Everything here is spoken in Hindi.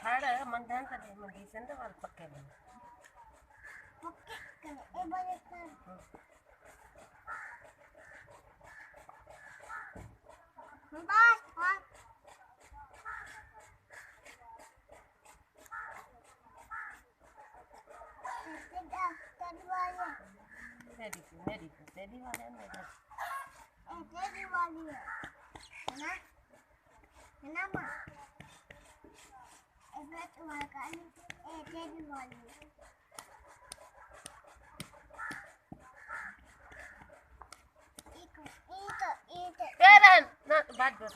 खाड़ा मंदान का दे मंदी संदे वाल पक्के में पक्के कर ए बारे कर बस हाँ तेरी वाले मेरे तेरी वाली है ना माँ ऐसा तुम्हारा कान तेरी वाली है तेरा ना बात बोल